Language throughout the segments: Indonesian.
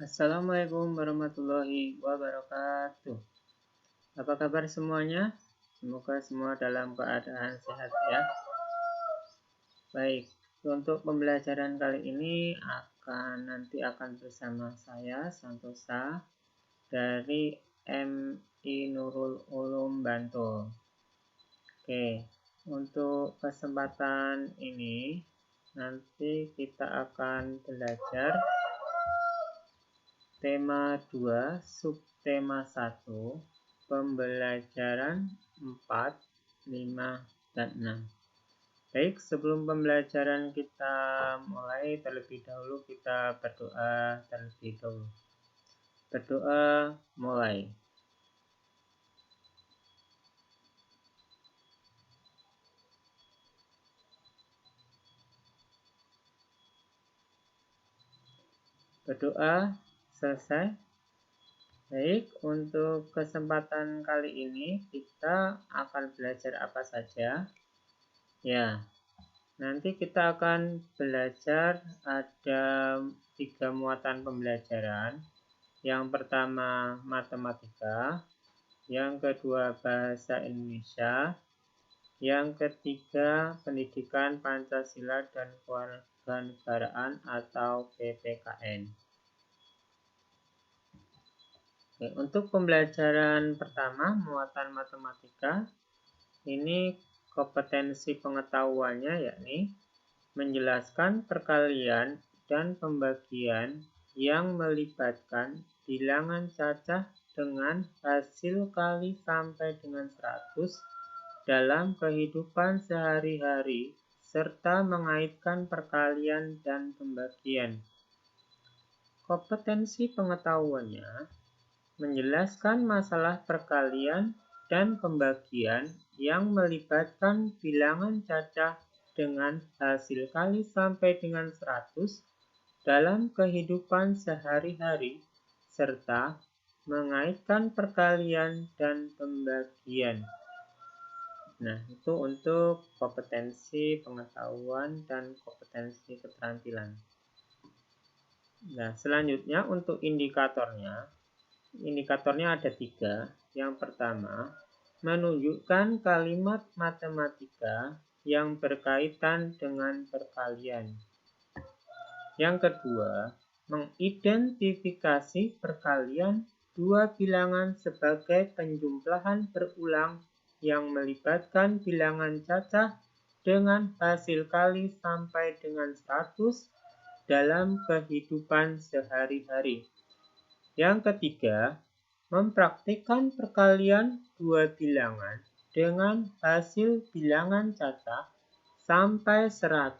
Assalamualaikum warahmatullahi wabarakatuh. Apa kabar semuanya? Semoga semua dalam keadaan sehat ya. Baik, untuk pembelajaran kali ini nanti akan bersama saya Santosa dari MI Nurul Ulum Bantul. Oke, untuk kesempatan ini nanti kita akan belajar tema 2, subtema 1, pembelajaran 4, 5, dan 6. Baik, sebelum pembelajaran kita mulai, terlebih dahulu kita berdoa terlebih dahulu. Berdoa mulai. Berdoa selesai. Baik, untuk kesempatan kali ini kita akan belajar apa saja? Ya, nanti kita akan belajar ada 3 muatan pembelajaran. Yang pertama matematika, yang kedua bahasa Indonesia, yang ketiga pendidikan Pancasila dan kewarganegaraan atau PPKN. Oke, untuk pembelajaran pertama muatan matematika, ini kompetensi pengetahuannya yakni menjelaskan perkalian dan pembagian yang melibatkan bilangan cacah dengan hasil kali sampai dengan 100 dalam kehidupan sehari-hari serta mengaitkan perkalian dan pembagian. Kompetensi pengetahuannya menjelaskan masalah perkalian dan pembagian yang melibatkan bilangan cacah dengan hasil kali sampai dengan 100 dalam kehidupan sehari-hari serta mengaitkan perkalian dan pembagian. Nah, itu untuk kompetensi pengetahuan dan kompetensi keterampilan. Nah, selanjutnya untuk indikatornya ada 3. Yang pertama, menunjukkan kalimat matematika yang berkaitan dengan perkalian. Yang kedua, mengidentifikasi perkalian dua bilangan sebagai penjumlahan berulang yang melibatkan bilangan cacah dengan hasil kali sampai dengan 100 dalam kehidupan sehari-hari. Yang ketiga, mempraktikkan perkalian dua bilangan dengan hasil bilangan cacah sampai 100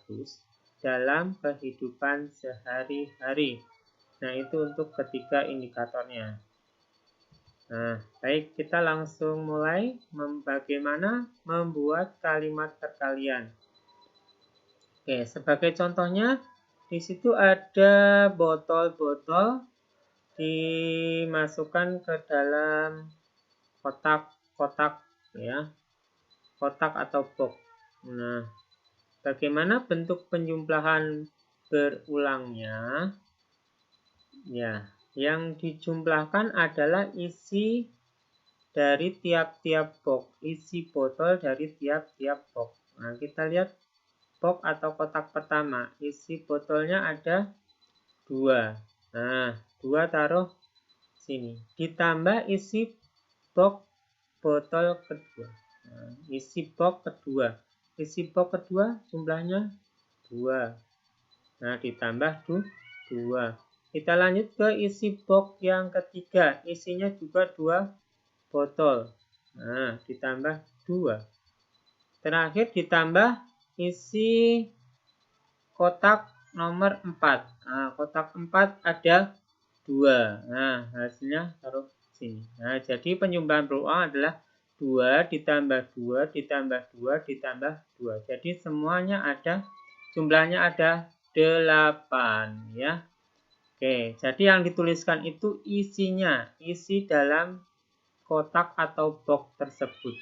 dalam kehidupan sehari-hari. Nah, itu untuk ketiga indikatornya. Nah, baik, kita langsung mulai bagaimana membuat kalimat perkalian. Oke, sebagai contohnya, di situ ada botol-botol dimasukkan ke dalam kotak ya, kotak atau box. Nah, bagaimana bentuk penjumlahan berulangnya? Ya, yang dijumlahkan adalah isi dari tiap-tiap box, isi botol dari tiap-tiap box. Nah, kita lihat box atau kotak pertama, isi botolnya ada 2. Nah, 2 taruh sini. Ditambah isi box botol kedua. Nah, isi box kedua. Isi box kedua jumlahnya 2. Nah, ditambah 2. Kita lanjut ke isi box yang ketiga. Isinya juga 2 botol. Nah, ditambah 2. Terakhir ditambah isi kotak nomor 4. Nah, kotak 4 ada 2. Nah, hasilnya taruh sini. Nah, jadi penjumlahan berulang adalah 2 ditambah 2 ditambah 2 ditambah 2. Jadi semuanya ada, jumlahnya ada 8 ya. Oke, jadi yang dituliskan itu isinya, isi dalam kotak atau box tersebut.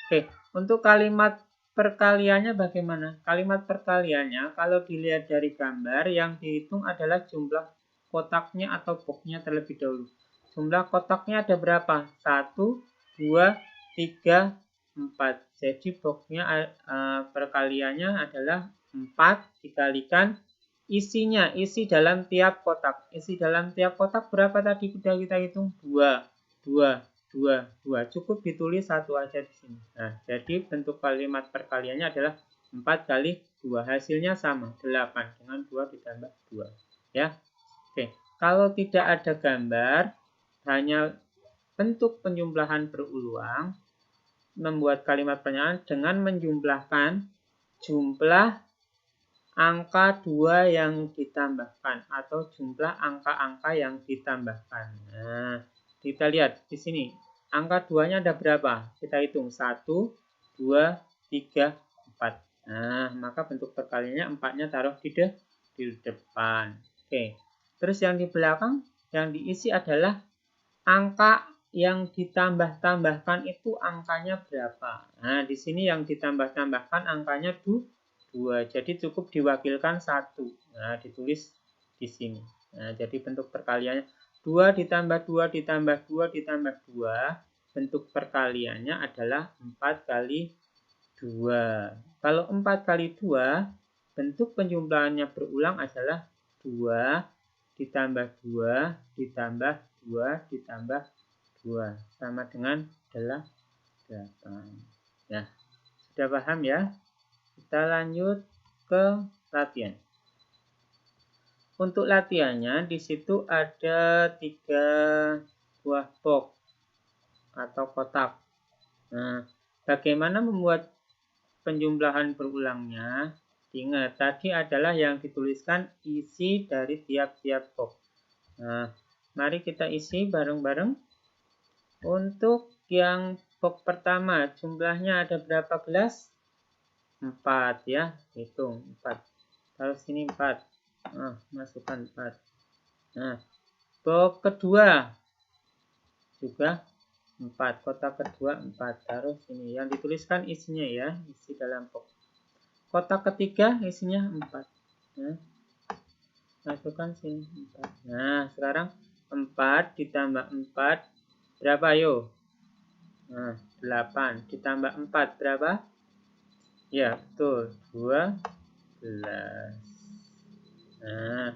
Oke, untuk kalimat perkaliannya bagaimana? Kalimat perkaliannya kalau dilihat dari gambar yang dihitung adalah jumlah kotaknya atau boxnya terlebih dahulu. Jumlah kotaknya ada berapa? 1, 2, 3, 4. Jadi boxnya perkaliannya adalah 4 dikalikan isinya. Isi dalam tiap kotak. Isi dalam tiap kotak berapa tadi sudah kita hitung? 2, 2, 2, 2. Cukup ditulis 1 aja di sini. Nah, jadi bentuk kalimat perkaliannya adalah 4 kali 2. Hasilnya sama, 8 dengan 2 ditambah 2. Ya. Oke. Kalau tidak ada gambar, hanya bentuk penjumlahan berulang, membuat kalimat pertanyaan dengan menjumlahkan jumlah angka 2 yang ditambahkan atau jumlah angka-angka yang ditambahkan. Nah, kita lihat di sini. Angka 2-nya ada berapa? Kita hitung 1, 2, 3, 4. Nah, maka bentuk perkaliannya 4-nya taruh di depan. Oke. Terus yang di belakang yang diisi adalah angka yang ditambah-tambahkan itu angkanya berapa. Nah, di sini yang ditambah-tambahkan angkanya 2. Jadi cukup diwakilkan 1. Nah, ditulis di sini. Nah, jadi bentuk perkaliannya 2 ditambah 2 ditambah 2 ditambah 2. Bentuk perkaliannya adalah 4 kali 2. Kalau 4 kali 2, bentuk penjumlahannya berulang adalah 2 ditambah 2 ditambah 2 ditambah 2 sama dengan 8. Ya, sudah paham ya? Kita lanjut ke latihan. Untuk latihannya di situ ada 3 buah box atau kotak. Nah, bagaimana membuat penjumlahan berulangnya? Ingat, tadi adalah yang dituliskan isi dari tiap-tiap box. Nah, mari kita isi bareng-bareng. Untuk yang box pertama, jumlahnya ada berapa gelas? 4 ya, hitung 4. Taruh sini 4. Nah, masukkan 4. Nah, box kedua juga 4. Kotak kedua 4. Taruh sini. Yang dituliskan isinya ya, isi dalam box. Kotak ketiga isinya 4. Nah, masukkan sini 4. Nah, sekarang 4 ditambah 4 berapa yo? Nah, 8 ditambah 4 berapa? Ya, betul. 12. Nah,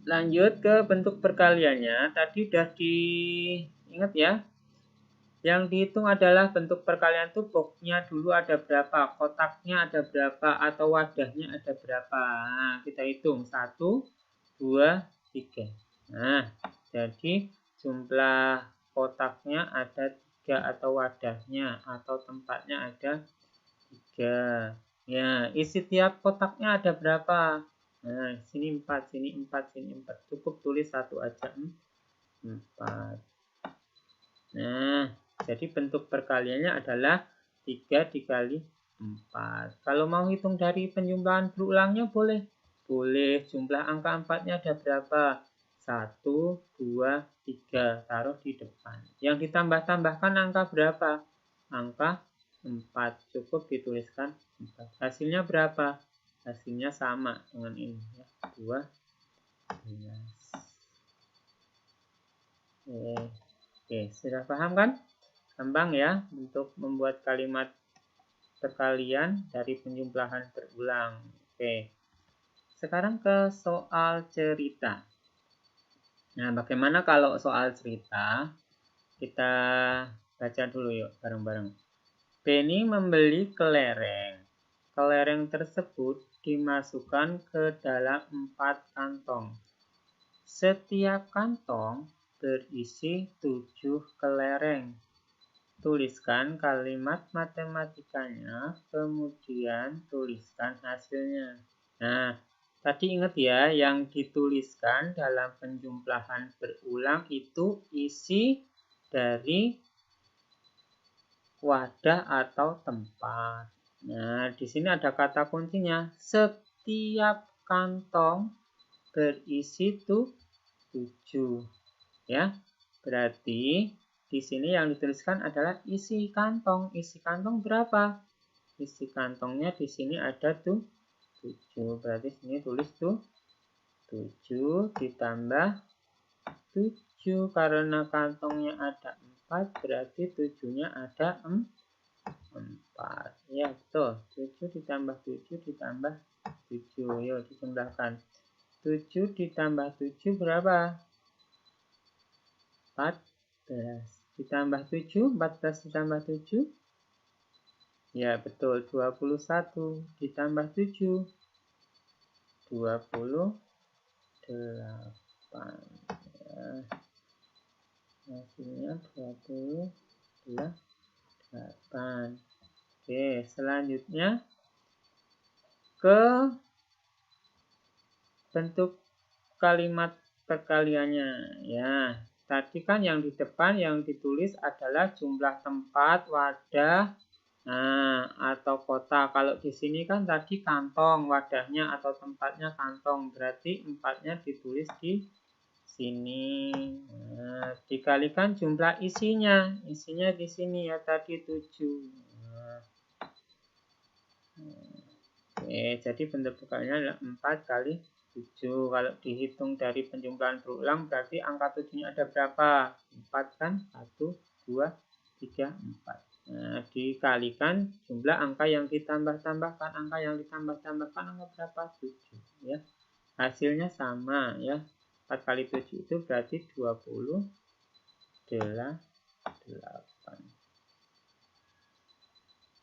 lanjut ke bentuk perkaliannya. Tadi udah diingat ya. Yang dihitung adalah bentuk perkalian itu boxnya dulu ada berapa, kotaknya ada berapa, atau wadahnya ada berapa. Nah, kita hitung 1, 2, 3. Nah, jadi jumlah kotaknya ada 3 atau wadahnya atau tempatnya ada 3. Ya, isi tiap kotaknya ada berapa? Nah, sini 4, sini 4, sini 4. Cukup tulis 1 aja. 4. Nah, jadi bentuk perkaliannya adalah 3 dikali 4. Kalau mau hitung dari penjumlahan berulangnya boleh. Boleh, jumlah angka 4-nya ada berapa? 1, 2, 3. Taruh di depan. Yang ditambah-tambahkan angka berapa? Angka 4. Cukup dituliskan 4. Hasilnya berapa? Hasilnya sama dengan ini. 12. Oke, sudah paham kan? Gampang ya untuk membuat kalimat perkalian dari penjumlahan berulang. Oke. Sekarang ke soal cerita. Nah, bagaimana kalau soal cerita? Kita baca dulu yuk bareng-bareng. Benny membeli kelereng. Kelereng tersebut dimasukkan ke dalam 4 kantong. Setiap kantong berisi 7 kelereng. Tuliskan kalimat matematikanya, kemudian tuliskan hasilnya. Nah, tadi ingat ya, yang dituliskan dalam penjumlahan berulang itu isi dari wadah atau tempat. Nah, di sini ada kata kuncinya. Setiap kantong berisi 7. Ya, berarti di sini yang dituliskan adalah isi kantong. Isi kantong berapa? Isi kantongnya di sini ada 7. Berarti sini tulis 7. 7 ditambah 7. Karena kantongnya ada 4, berarti 7-nya ada 4. Ya, betul. 7 ditambah 7 ditambah 7. Yuk, dijumlahkan. 7 ditambah 7 berapa? 14. Ditambah 7, 14 ditambah 7. Ya, betul. 21. Ditambah 7. 28. Ya. Hasilnya 28. Oke, selanjutnya ke bentuk kalimat perkaliannya. Ya, tadi kan yang di depan yang ditulis adalah jumlah tempat, wadah, atau kotak. Kalau di sini kan tadi kantong, wadahnya atau tempatnya kantong. Berarti 4-nya ditulis di sini. Nah, dikalikan jumlah isinya. Isinya di sini ya tadi 7. Oke, jadi bentuk perkaliannya adalah 4 kali 7. Kalau dihitung dari penjumlahan berulang berarti angka 7-nya ada berapa? 4 kan? 1, 2, 3, 4. Nah, dikalikan jumlah angka yang ditambah-tambahkan. Angka yang ditambah-tambahkan angka berapa? 7. Ya. Hasilnya sama ya. 4 kali 7 itu berarti 28.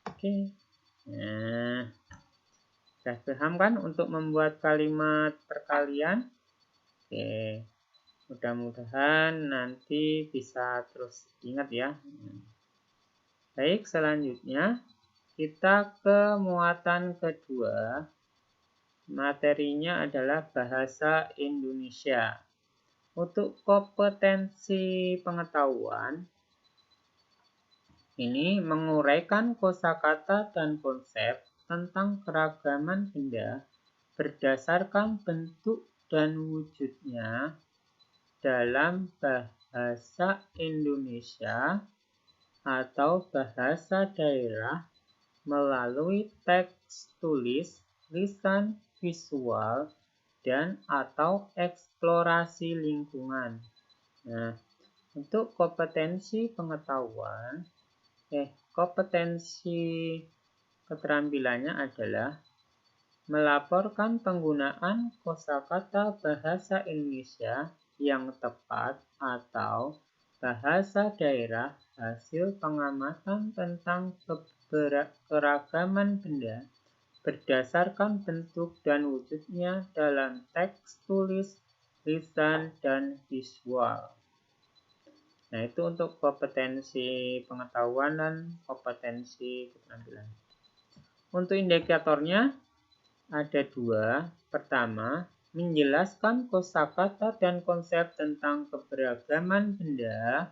Oke. Nah, sudah paham kan untuk membuat kalimat perkalian? Oke. Mudah-mudahan nanti bisa terus ingat ya. Baik, selanjutnya kita ke muatan kedua. Materinya adalah bahasa Indonesia. Untuk kompetensi pengetahuan, ini menguraikan kosakata dan konsep tentang keragaman benda berdasarkan bentuk dan wujudnya dalam bahasa Indonesia atau bahasa daerah melalui teks tulis, lisan, visual, dan atau eksplorasi lingkungan. Nah, untuk kompetensi pengetahuan, kompetensi keterampilannya adalah melaporkan penggunaan kosakata bahasa Indonesia yang tepat atau bahasa daerah hasil pengamatan tentang keragaman benda berdasarkan bentuk dan wujudnya dalam teks tulis, lisan, dan visual. Nah, itu untuk kompetensi pengetahuan dan kompetensi keterampilan. Untuk indikatornya ada 2. Pertama, menjelaskan kosakata dan konsep tentang keberagaman benda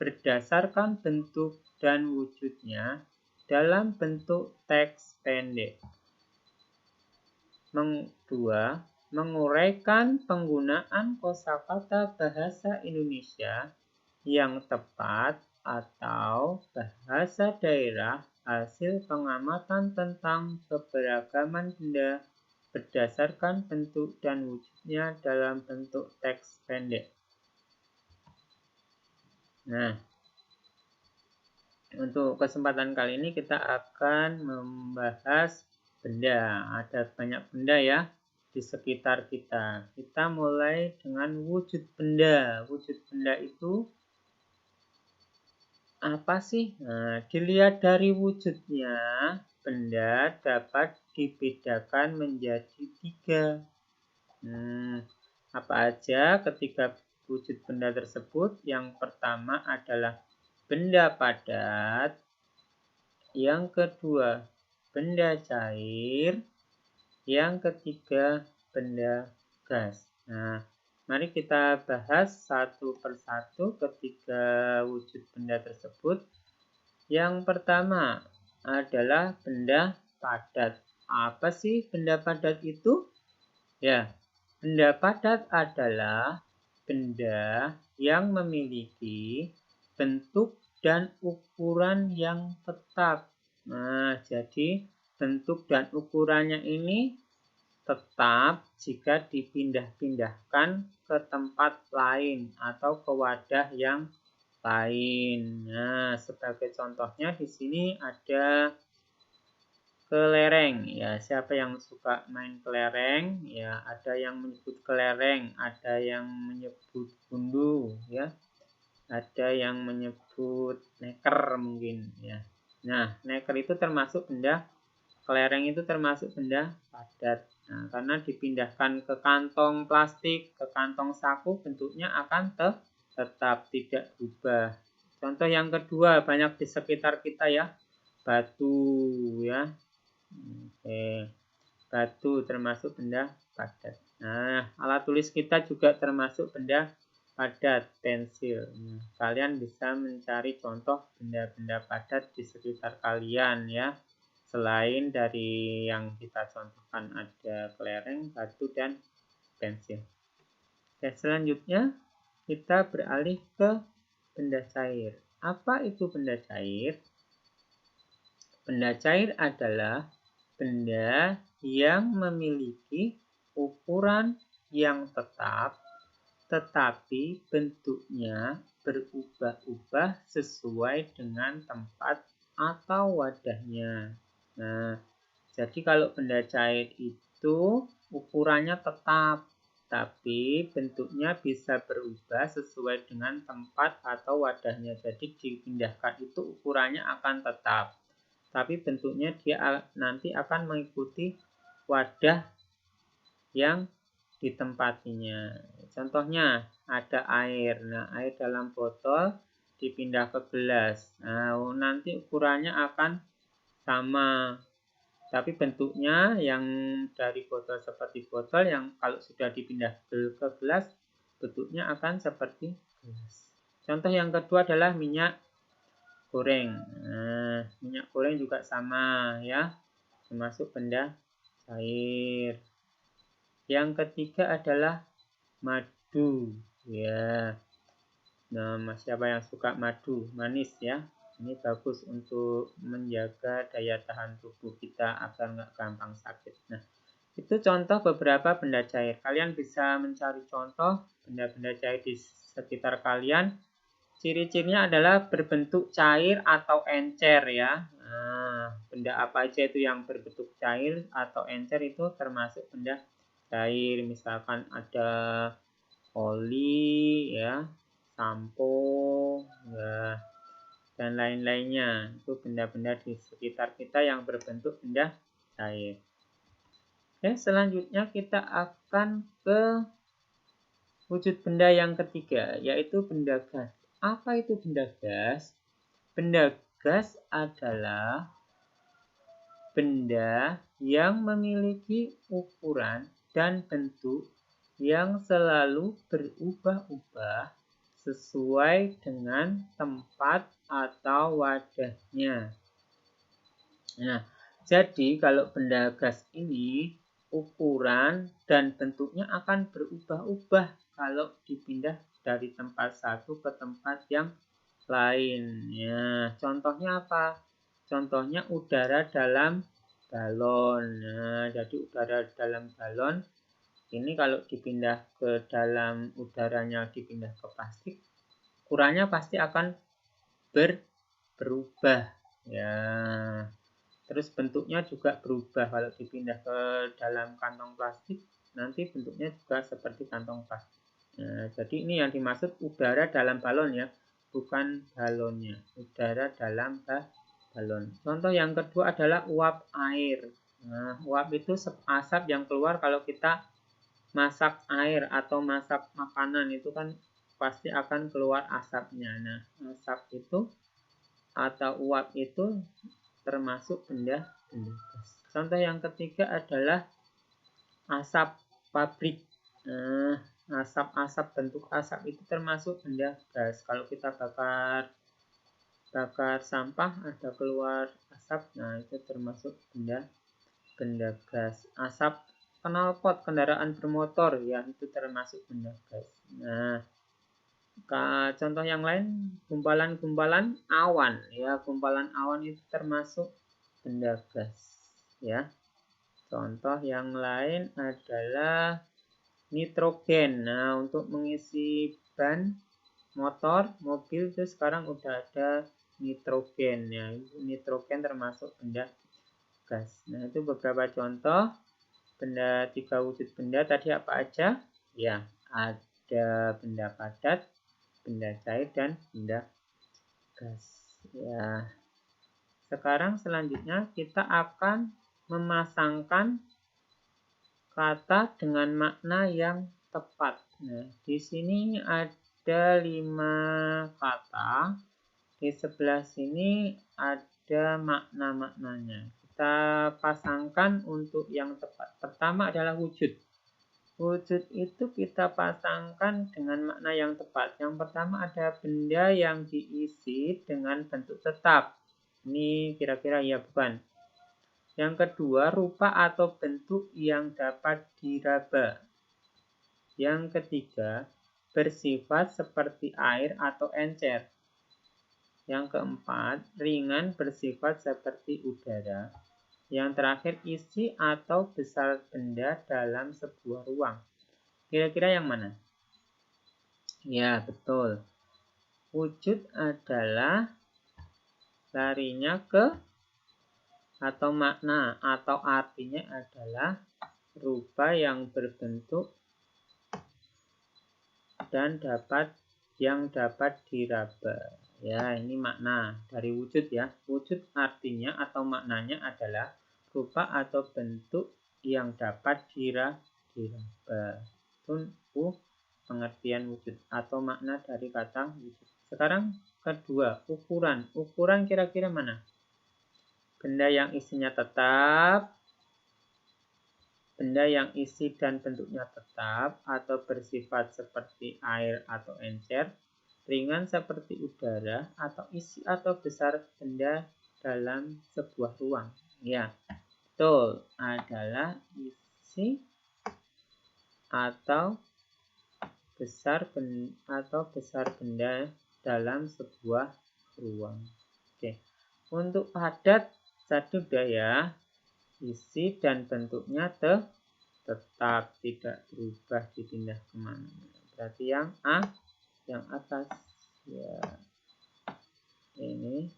berdasarkan bentuk dan wujudnya dalam bentuk teks pendek. 2. Menguraikan penggunaan kosakata bahasa Indonesia yang tepat atau bahasa daerah hasil pengamatan tentang keberagaman benda berdasarkan bentuk dan wujudnya dalam bentuk teks pendek. Nah, untuk kesempatan kali ini kita akan membahas benda. Ada banyak benda ya di sekitar kita. Kita mulai dengan wujud benda. Wujud benda itu apa sih? Nah, dilihat dari wujudnya, benda dapat dibedakan menjadi 3. Apa aja ketika wujud benda tersebut? Yang pertama adalah benda padat. Yang kedua, benda cair. Yang ketiga, benda gas. Nah, mari kita bahas satu persatu ketiga wujud benda tersebut. Yang pertama adalah benda padat. Apa sih benda padat itu? Ya, benda padat adalah benda yang memiliki bentuk dan ukuran yang tetap. Nah, jadi bentuk dan ukurannya ini tetap jika dipindah-pindahkan ke tempat lain atau ke wadah yang lain. Nah, sebagai contohnya di sini ada kelereng. Ya, siapa yang suka main kelereng? Ya, ada yang menyebut kelereng, ada yang menyebut gundu, ya. Ada yang menyebut neker mungkin, ya. Nah, neker itu termasuk benda, kelereng itu termasuk benda padat. Nah, karena dipindahkan ke kantong plastik, ke kantong saku, bentuknya akan tetap tidak berubah. Contoh yang kedua, banyak di sekitar kita ya, batu ya. Oke. Batu termasuk benda padat. Nah, alat tulis kita juga termasuk benda padat, pensil. Nah, kalian bisa mencari contoh benda-benda padat di sekitar kalian ya. Selain dari yang kita contohkan ada kelereng, batu, dan pensil. Oke, selanjutnya kita beralih ke benda cair. Apa itu benda cair? Benda cair adalah benda yang memiliki ukuran yang tetap, tetapi bentuknya berubah-ubah sesuai dengan tempat atau wadahnya. Nah, jadi kalau benda cair itu ukurannya tetap, tapi bentuknya bisa berubah sesuai dengan tempat atau wadahnya. Jadi dipindahkan itu ukurannya akan tetap, tapi bentuknya dia nanti akan mengikuti wadah yang ditempatinya. Contohnya ada air. Nah, air dalam botol dipindah ke gelas. Nah, nanti ukurannya akan sama, tapi bentuknya yang dari botol seperti botol, yang kalau sudah dipindah ke gelas bentuknya akan seperti gelas. Contoh yang kedua adalah minyak goreng. Nah, minyak goreng juga sama ya, termasuk benda cair. Yang ketiga adalah madu ya. Nah, siapa yang suka madu? Manis ya. Ini bagus untuk menjaga daya tahan tubuh kita agar nggak gampang sakit. Nah, itu contoh beberapa benda cair. Kalian bisa mencari contoh benda-benda cair di sekitar kalian. Ciri-cirinya adalah berbentuk cair atau encer ya. Nah, benda apa aja itu yang berbentuk cair atau encer itu termasuk benda cair. Misalkan ada oli ya, sampo ya, dan lain-lainnya. Itu benda-benda di sekitar kita yang berbentuk benda cair. Oke, selanjutnya kita akan ke wujud benda yang ketiga, yaitu benda gas. Apa itu benda gas? Benda gas adalah benda yang memiliki ukuran dan bentuk yang selalu berubah-ubah sesuai dengan tempat atau wadahnya. Nah, jadi kalau benda gas ini ukuran dan bentuknya akan berubah-ubah kalau dipindah dari tempat satu ke tempat yang lain. Ya, contohnya apa? Contohnya udara dalam balon. Nah, jadi udara dalam balon ini kalau dipindah ke dalam udaranya, dipindah ke plastik, ukurannya pasti akan berubah ya. Terus bentuknya juga berubah. Kalau dipindah ke dalam kantong plastik, nanti bentuknya juga seperti kantong plastik. Nah, jadi ini yang dimaksud udara dalam balon ya, bukan balonnya. Udara dalam balon. Contoh yang kedua adalah uap air. Nah, uap itu asap yang keluar kalau kita masak air atau masak makanan, itu kan pasti akan keluar asapnya. Nah, asap itu atau uap itu termasuk benda gas. Contoh yang ketiga adalah asap pabrik. Nah, asap-asap, bentuk asap itu termasuk benda gas. Kalau kita bakar sampah ada keluar asap, nah itu termasuk benda gas. Asap knalpot kendaraan bermotor ya, itu termasuk benda gas. Nah, contoh yang lain gumpalan-gumpalan awan ya, gumpalan awan itu termasuk benda gas ya. Contoh yang lain adalah nitrogen. Nah, untuk mengisi ban motor, mobil itu sekarang udah ada nitrogen ya. Nitrogen termasuk benda gas. Nah, itu beberapa contoh benda 3 wujud benda tadi apa aja? Ya, ada benda padat, benda cair, dan benda gas. Ya. Sekarang selanjutnya kita akan memasangkan kata dengan makna yang tepat. Nah, di sini ada 5 kata. Di sebelah sini ada makna-maknanya. Kita pasangkan untuk yang tepat. Pertama adalah wujud. Wujud itu kita pasangkan dengan makna yang tepat. Yang pertama ada benda yang diisi dengan bentuk tetap. Ini kira-kira ya bukan. Yang kedua, rupa atau bentuk yang dapat diraba. Yang ketiga, bersifat seperti air atau encer. Yang keempat, ringan bersifat seperti udara. Yang terakhir, isi atau besar benda dalam sebuah ruang. Kira-kira yang mana? Ya, betul. Wujud adalah larinya ke atau makna atau artinya adalah rupa yang berbentuk dan yang dapat diraba. Ya, ini makna dari wujud ya. Wujud artinya atau maknanya adalah rupa atau bentuk yang dapat diraba. Itu pengertian wujud atau makna dari kata wujud. Sekarang kedua, ukuran. Ukuran kira-kira mana? Benda yang isinya tetap, benda yang isi dan bentuknya tetap atau bersifat seperti air atau encer, ringan seperti udara, atau isi atau besar benda dalam sebuah ruang. Ya, betul, adalah isi atau besar benda dalam sebuah ruang. Oke. Untuk padat tadi udah ya, isi dan bentuknya tetap tidak berubah dipindah kemana. Berarti yang A, yang atas ya. Ini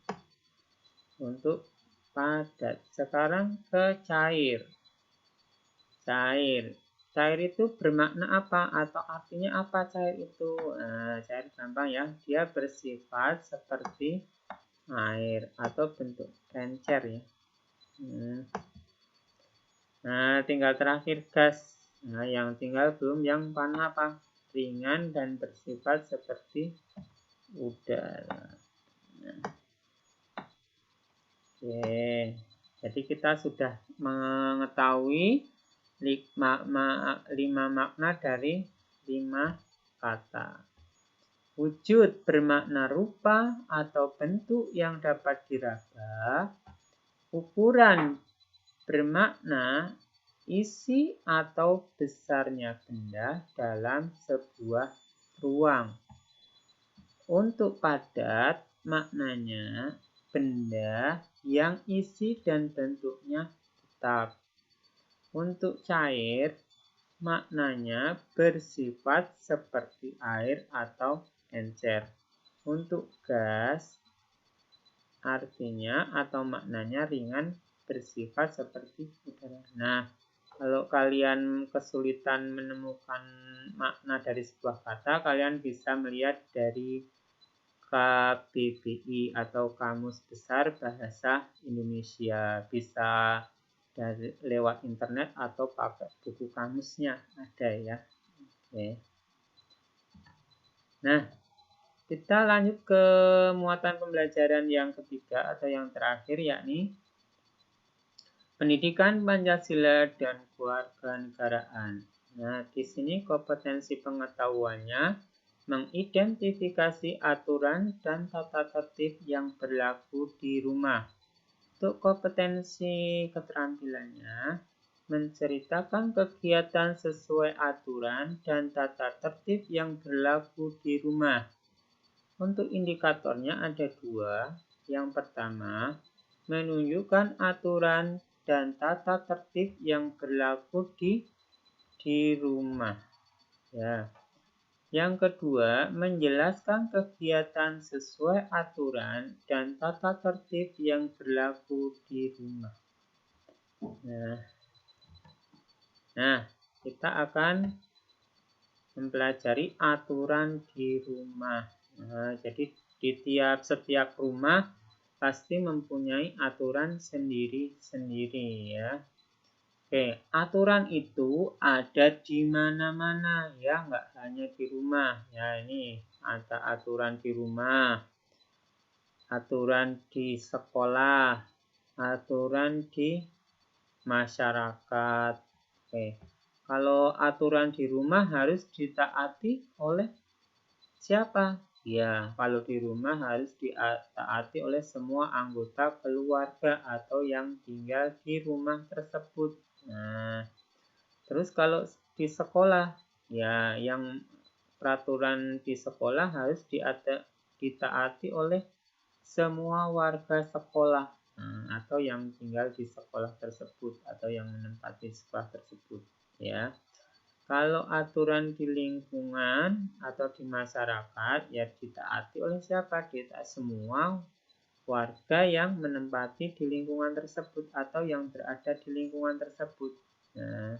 untuk padat. Sekarang ke cair. Cair itu bermakna apa atau artinya apa cair itu? Nah, cair gampang ya. Dia bersifat seperti air atau bentuk encer ya. Nah, tinggal terakhir gas. Nah, yang tinggal belum yang warna apa? Ringan dan bersifat seperti udara. Nah. Oke, jadi kita sudah mengetahui 5 makna dari 5 kata. Wujud bermakna rupa atau bentuk yang dapat diraba. Ukuran bermakna isi atau besarnya benda dalam sebuah ruang. Untuk padat, maknanya benda yang isi dan bentuknya tetap. Untuk cair, maknanya bersifat seperti air atau encer. Untuk gas, artinya atau maknanya ringan bersifat seperti udara. Nah, kalau kalian kesulitan menemukan makna dari sebuah kata, kalian bisa melihat dari KBBI atau Kamus Besar Bahasa Indonesia. Bisa dari lewat internet atau pakai buku kamusnya ada ya. Oke. Nah, kita lanjut ke muatan pembelajaran yang ketiga atau yang terakhir, yakni pendidikan Pancasila dan kewarganegaraan. Nah, di sini kompetensi pengetahuannya mengidentifikasi aturan dan tata tertib yang berlaku di rumah. Untuk kompetensi keterampilannya, menceritakan kegiatan sesuai aturan dan tata tertib yang berlaku di rumah. Untuk indikatornya ada 2. Yang pertama, menunjukkan aturan dan tata tertib yang berlaku di rumah. Ya. Yang kedua, menjelaskan kegiatan sesuai aturan dan tata tertib yang berlaku di rumah. Nah, kita akan mempelajari aturan di rumah. Jadi di setiap rumah pasti mempunyai aturan sendiri-sendiri ya. Oke, aturan itu ada di mana-mana ya, nggak hanya di rumah. Ya, ini ada aturan di rumah, aturan di sekolah, aturan di masyarakat. Oke, kalau aturan di rumah harus ditaati oleh siapa? Ya, kalau di rumah harus ditaati oleh semua anggota keluarga atau yang tinggal di rumah tersebut. Nah, terus kalau di sekolah, ya yang peraturan di sekolah harus ditaati oleh semua warga sekolah atau yang tinggal di sekolah tersebut atau yang menempati sekolah tersebut. Ya, kalau aturan di lingkungan atau di masyarakat, ya ditaati oleh siapa? Ditaati semua warga yang menempati di lingkungan tersebut atau yang berada di lingkungan tersebut. Nah,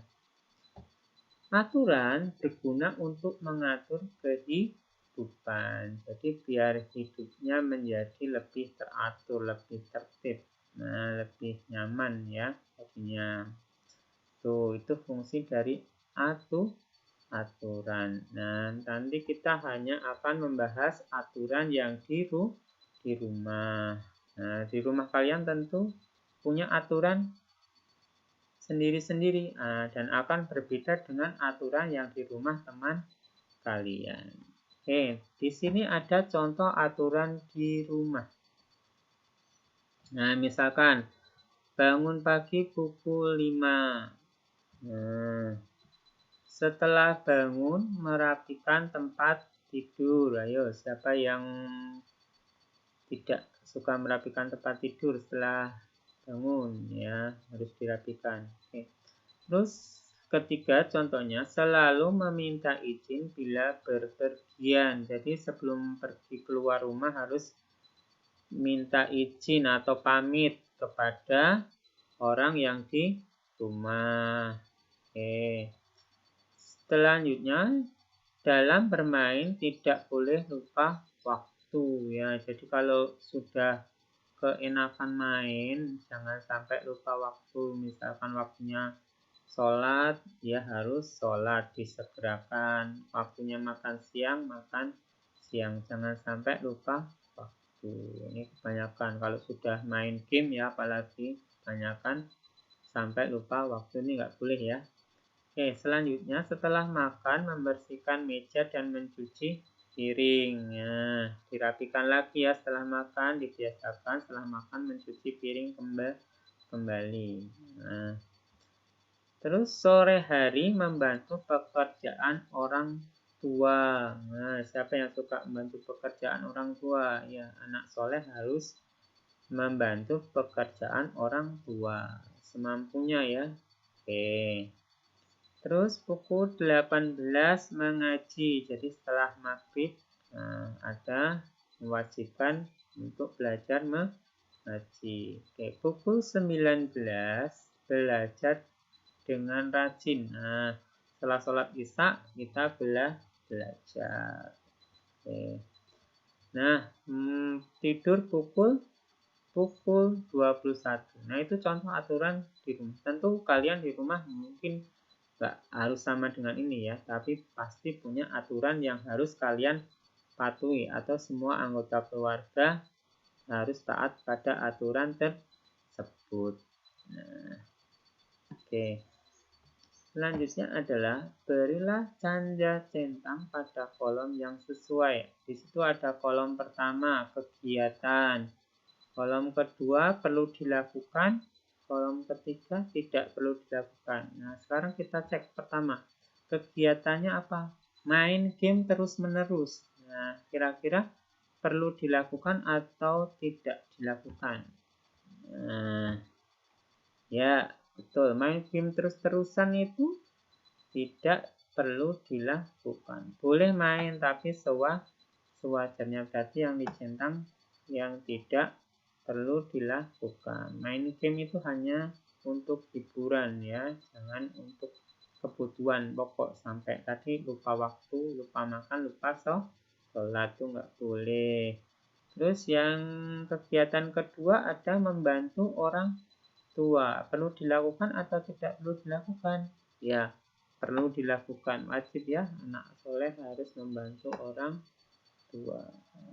aturan berguna untuk mengatur kehidupan. Jadi biar hidupnya menjadi lebih teratur, lebih tertib. Nah, lebih nyaman ya jadinya. Tuh, itu fungsi dari aturan. Nah, nanti kita hanya akan membahas aturan yang di rumah. Nah, di rumah kalian tentu punya aturan sendiri-sendiri dan akan berbeda dengan aturan yang di rumah teman kalian. Oke, di sini ada contoh aturan di rumah. Nah, misalkan bangun pagi pukul 5. Nah, setelah bangun merapikan tempat tidur. Ayo, siapa yang tidak suka merapikan tempat tidur setelah bangun ya, harus dirapikan. Oke. Terus ketiga contohnya selalu meminta izin bila berpergian. Jadi sebelum pergi keluar rumah harus minta izin atau pamit kepada orang yang di rumah. Oke. Selanjutnya dalam bermain tidak boleh lupa waktu ya. Jadi kalau sudah keenakan main jangan sampai lupa waktu. Misalkan waktunya sholat ya harus sholat disegerakan. Waktunya makan siang jangan sampai lupa waktu. Ini kebanyakan kalau sudah main game ya, apalagi kebanyakan sampai lupa waktu, ini nggak boleh ya. Oke, selanjutnya setelah makan membersihkan meja dan mencuci piring. Nah, dirapikan lagi ya setelah makan, dibiasakan setelah makan mencuci piring kembali. Nah, terus sore hari membantu pekerjaan orang tua. Nah, siapa yang suka membantu pekerjaan orang tua? Ya, anak soleh harus membantu pekerjaan orang tua semampunya ya. Oke. Terus pukul 18 mengaji. Jadi setelah maghrib ada mewajibkan untuk belajar mengaji. Oke, pukul 19 belajar dengan rajin. Nah, setelah sholat isya kita belajar. Oke. Nah, tidur pukul 21. Nah, itu contoh aturan di rumah. Tentu kalian di rumah mungkin nggak harus sama dengan ini ya, tapi pasti punya aturan yang harus kalian patuhi atau semua anggota keluarga harus taat pada aturan tersebut. Nah, oke. Selanjutnya adalah berilah canda centang pada kolom yang sesuai. Di situ ada kolom pertama kegiatan, kolom kedua perlu dilakukan, kolom ketiga tidak perlu dilakukan. Nah, sekarang kita cek pertama. Kegiatannya apa? Main game terus-menerus. Nah, kira-kira perlu dilakukan atau tidak dilakukan? Nah, Ya, betul. Main game terus-terusan itu tidak perlu dilakukan. Boleh main tapi sewajarnya, berarti yang dicentang yang tidak perlu dilakukan. Main game itu hanya untuk hiburan ya, jangan untuk kebutuhan pokok. Sampai tadi lupa waktu, lupa makan, lupa sholat itu nggak boleh. Terus yang kegiatan kedua ada membantu orang tua. Perlu dilakukan atau tidak perlu dilakukan? Ya, perlu dilakukan. Wajib ya, anak soleh harus membantu orang tua.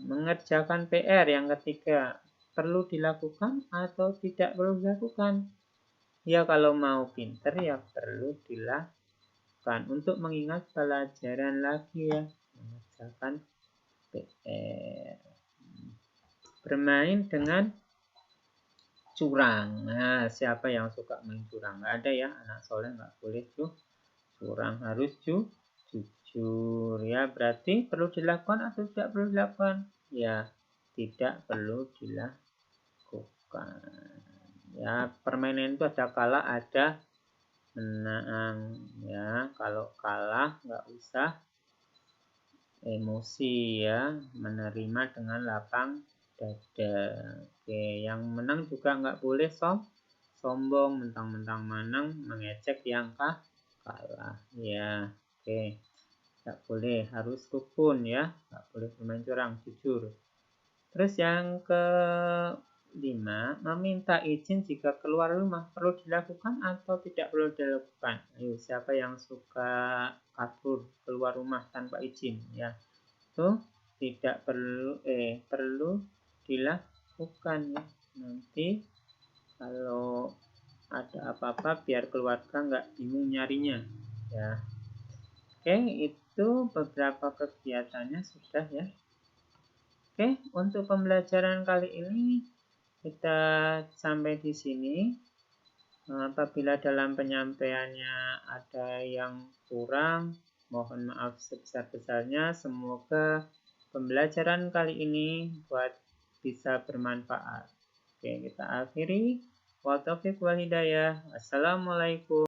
Mengerjakan PR yang ketiga. Perlu dilakukan atau tidak perlu dilakukan? Ya, kalau mau pinter ya perlu dilakukan. Untuk mengingat pelajaran lagi ya. Mengerjakan PR. Bermain dengan curang. Nah, siapa yang suka main curang? Nggak ada ya, anak soleh nggak boleh curang, harus jujur ya. Berarti perlu dilakukan atau tidak perlu dilakukan? Ya, tidak perlu dilakukan. Ya, permainan itu ada kalah, ada menang ya. Kalau kalah nggak usah emosi ya, menerima dengan lapang dada. Oke, yang menang juga nggak boleh sombong, mentang-mentang menang mengecek yang kalah ya. Oke, nggak boleh, harus rukun ya, nggak boleh bermain curang, jujur. Terus yang kelima, meminta izin jika keluar rumah perlu dilakukan atau tidak perlu dilakukan? Ayo, siapa yang suka kabur keluar rumah tanpa izin ya? Itu tidak perlu dilakukan ya. Nanti kalau ada apa-apa biar keluarga nggak bingung nyarinya ya. Oke, itu beberapa kegiatannya sudah ya. Oke, untuk pembelajaran kali ini kita sampai di sini. Apabila dalam penyampaiannya ada yang kurang, mohon maaf sebesar-besarnya. Semoga pembelajaran kali ini bisa bermanfaat. Oke, kita akhiri. Wa taufiq wal hidayah. Assalamualaikum.